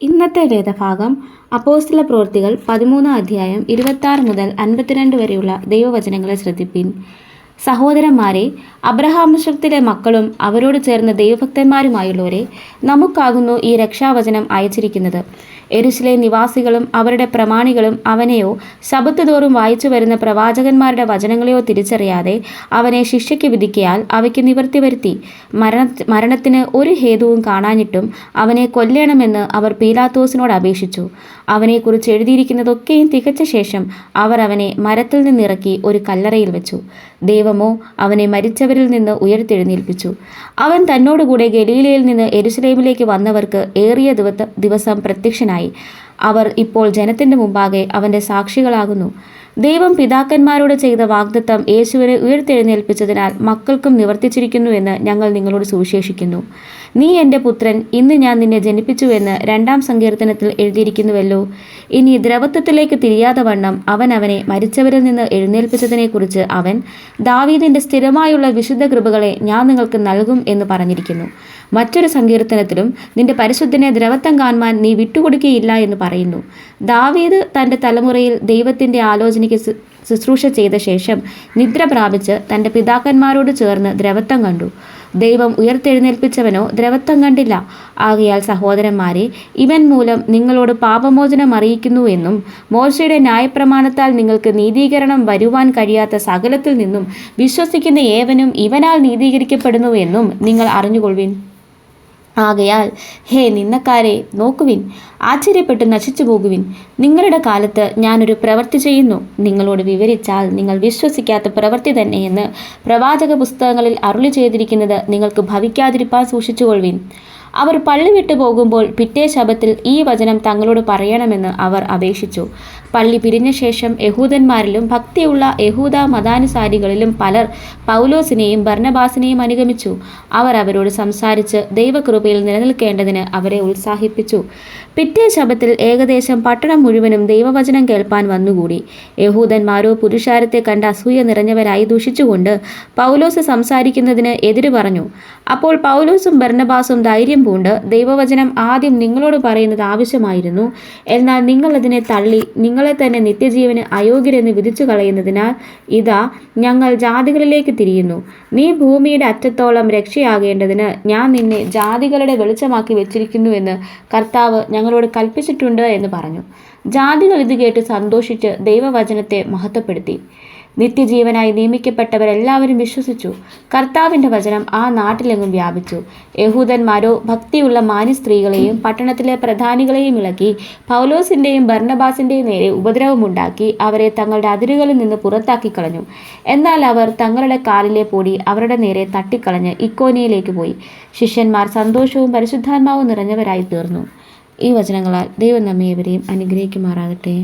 ഇന്നത്തെ വേദഭാഗം അപ്പോസ്തല പ്രവൃത്തികൾ 13 അധ്യായം 26 മുതൽ 52 വരെയുള്ള ദൈവവചനങ്ങളെ ശ്രദ്ധിപ്പിൻ. സഹോദരന്മാരെ, അബ്രഹാംവംശത്തിലെ മക്കളും അവരോട് ചേർന്ന് ദൈവഭക്തന്മാരുമായുള്ളവരെ, നമുക്കാകുന്നു ഈ രക്ഷാവചനം അയച്ചിരിക്കുന്നത്. യെരൂശലേം നിവാസികളും അവരുടെ പ്രമാണികളും അവനെയോ ശബ്ബത്ത് തോറും വായിച്ചു വരുന്ന പ്രവാചകന്മാരുടെ വചനങ്ങളെയോ തിരിച്ചറിയാതെ അവനെ ശിക്ഷയ്ക്ക് വിധിക്കയാൽ അവയ്ക്ക് നിവൃത്തി വരുത്തി. മരണത്തിന് ഒരു ഹേതുവും കാണാഞ്ഞിട്ടും അവനെ കൊല്ലേണമെന്ന് അവർ പീലാത്തോസിനോട് അപേക്ഷിച്ചു. അവനെക്കുറിച്ച് എഴുതിയിരിക്കുന്നതൊക്കെയും തികച്ച ശേഷം അവർ അവനെ മരത്തിൽ നിന്നിറക്കി ഒരു കല്ലറയിൽ വെച്ചു. ദൈവമോ അവനെ മരിച്ചവരിൽ നിന്ന് ഉയർത്തെഴുന്നേൽപ്പിച്ചു. അവൻ തന്നോടുകൂടെ ഗലീലയിൽ നിന്ന് യെരൂശലേമിലേക്ക് വന്നവർക്ക് ഏറിയ ദിവസം പ്രത്യക്ഷനായി. അവർ ഇപ്പോൾ ജനത്തിൻ്റെ മുമ്പാകെ അവൻ്റെ സാക്ഷികളാകുന്നു. ദൈവം പിതാക്കന്മാരോട് ചെയ്ത വാഗ്ദത്തം യേശുവിനെ ഉയർത്തെഴുന്നേൽപ്പിച്ചതിനാൽ മക്കൾക്കും നിവർത്തിച്ചിരിക്കുന്നു എന്ന് ഞങ്ങൾ നിങ്ങളോട് സുവിശേഷിക്കുന്നു. നീ എൻ്റെ പുത്രൻ, ഇന്ന് ഞാൻ നിന്നെ ജനിപ്പിച്ചുവെന്ന് 2-ാം സങ്കീർത്തനത്തിൽ എഴുതിയിരിക്കുന്നുവല്ലോ. ഇനി ദ്രവത്വത്തിലേക്ക് തിരിയാതെ വണ്ണം അവനെ മരിച്ചവരിൽ നിന്ന് എഴുന്നേൽപ്പിച്ചതിനെക്കുറിച്ച് അവൻ, ദാവീദിൻ്റെ സ്ഥിരമായുള്ള വിശുദ്ധ കൃപകളെ ഞാൻ നിങ്ങൾക്ക് നൽകും എന്ന് പറഞ്ഞിരിക്കുന്നു. മറ്റൊരു സങ്കീർത്തനത്തിലും നിന്റെ പരിശുദ്ധനെ ദ്രവത്വം കാണുവാൻ നീ വിട്ടുകൊടുക്കുകയില്ല എന്ന് പറയുന്നു. ദാവീദ് തൻ്റെ തലമുറയിൽ ദൈവത്തിൻ്റെ ആലോചനയ്ക്ക് ശുശ്രൂഷ ചെയ്ത ശേഷം നിദ്ര പ്രാപിച്ച് തൻ്റെ പിതാക്കന്മാരോട് ചേർന്ന് ദ്രവത്വം കണ്ടു. ദൈവം ഉയർത്തെഴുന്നേൽപ്പിച്ചവനോ ദ്രവത്വം കണ്ടില്ല. ആകയാൽ സഹോദരന്മാരെ, ഇവൻ മൂലം നിങ്ങളോട് പാപമോചനം അറിയിക്കുന്നു എന്നും മോശയുടെ ന്യായപ്രമാണത്താൽ നിങ്ങൾക്ക് നീതീകരണം വരുവാൻ കഴിയാത്ത സകലത്തിൽ നിന്നും വിശ്വസിക്കുന്ന ഏവനും ഇവനാൽ നീതീകരിക്കപ്പെടുന്നു എന്നും നിങ്ങൾ അറിഞ്ഞുകൊള്ളുവിൻ. ആകയാൽ ഹേ നിന്ദക്കാരെ, നോക്കുവിൻ, ആശ്ചര്യപ്പെട്ട് നശിച്ചു പോകുവിൻ. നിങ്ങളുടെ കാലത്ത് ഞാനൊരു പ്രവൃത്തി ചെയ്യുന്നു. നിങ്ങളോട് വിവരിച്ചാൽ നിങ്ങൾ വിശ്വസിക്കാത്ത പ്രവൃത്തി തന്നെയെന്ന് പ്രവാചക പുസ്തകങ്ങളിൽ അരുളി ചെയ്തിരിക്കുന്നത് നിങ്ങൾക്ക് ഭവിക്കാതിരിപ്പാൻ സൂക്ഷിച്ചുകൊള്ളുവിൻ. അവർ പള്ളി വിട്ടു പോകുമ്പോൾ പിറ്റേ ശബ്ബത്തിൽ ഈ വചനം തങ്ങളോട് പറയണമെന്ന് അവർ അപേക്ഷിച്ചു. പള്ളി പിരിഞ്ഞ ശേഷം യഹൂദന്മാരിലും ഭക്തിയുള്ള യഹൂദ മതാനുസാരികളിലും പലർ പൗലോസിനെയും ബർന്നബാസിനെയും അനുഗമിച്ചു. അവർ അവരോട് സംസാരിച്ച് ദൈവകൃപയിൽ നിലനിൽക്കേണ്ടതിന് അവരെ ഉത്സാഹിപ്പിച്ചു. പിറ്റേ ശബ്ബത്തിൽ ഏകദേശം പട്ടണം മുഴുവനും ദൈവവചനം കേൾപ്പാൻ വന്നുകൂടി. യഹൂദന്മാരോ പുരുഷാരത്തെ കണ്ട് അസൂയ നിറഞ്ഞവരായി ദുഷിച്ചുകൊണ്ട് പൗലോസ് സംസാരിക്കുന്നതിന് എതിര് പറഞ്ഞു. അപ്പോൾ പൗലോസും ബർന്നബാസും ധൈര്യം പൂണ്ട്, ദൈവവചനം ആദ്യം നിങ്ങളോട് പറയുന്നത് ആവശ്യമായിരുന്നു, എന്നാൽ നിങ്ങൾ അതിനെ തള്ളി നിങ്ങളെ തന്നെ നിത്യജീവന് അയോഗ്യരെന്ന് വിധിച്ചു കളയുന്നതിനാൽ ഇതാ ഞങ്ങൾ ജാതികളിലേക്ക് തിരിയുന്നു. നീ ഭൂമിയുടെ അറ്റത്തോളം രക്ഷയാകേണ്ടതിന് ഞാൻ നിന്നെ ജാതികളുടെ വെളിച്ചമാക്കി വെച്ചിരിക്കുന്നുവെന്ന് കർത്താവ് ഞങ്ങളോട് കൽപ്പിച്ചിട്ടുണ്ട് എന്ന് പറഞ്ഞു. ജാതികൾ ഇത് കേട്ട് സന്തോഷിച്ച് ദൈവവചനത്തെ മഹത്വപ്പെടുത്തി. നിത്യജീവനായി നിയമിക്കപ്പെട്ടവരെല്ലാവരും വിശ്വസിച്ചു. കർത്താവിൻ്റെ വചനം ആ നാട്ടിലെങ്ങും വ്യാപിച്ചു. യഹൂദന്മാരോ ഭക്തിയുള്ള മാന്യസ്ത്രീകളെയും പട്ടണത്തിലെ പ്രധാനികളെയും ഇളക്കി പൗലോസിൻ്റെയും ബർന്നബാസിൻ്റെയും നേരെ ഉപദ്രവമുണ്ടാക്കി അവരെ തങ്ങളുടെ അതിരുകളിൽ നിന്ന് പുറത്താക്കി കളഞ്ഞു. എന്നാൽ അവർ തങ്ങളുടെ കാലിലെ പൊടി അവരുടെ നേരെ തട്ടിക്കളഞ്ഞ് ഇക്കോന്യയിലേക്ക് പോയി. ശിഷ്യന്മാർ സന്തോഷവും പരിശുദ്ധാത്മാവും നിറഞ്ഞവരായി തീർന്നു. ഈ വചനങ്ങളാൽ ദൈവം നമ്മെ ഏവരെയും അനുഗ്രഹിക്കുമാറാകട്ടെ.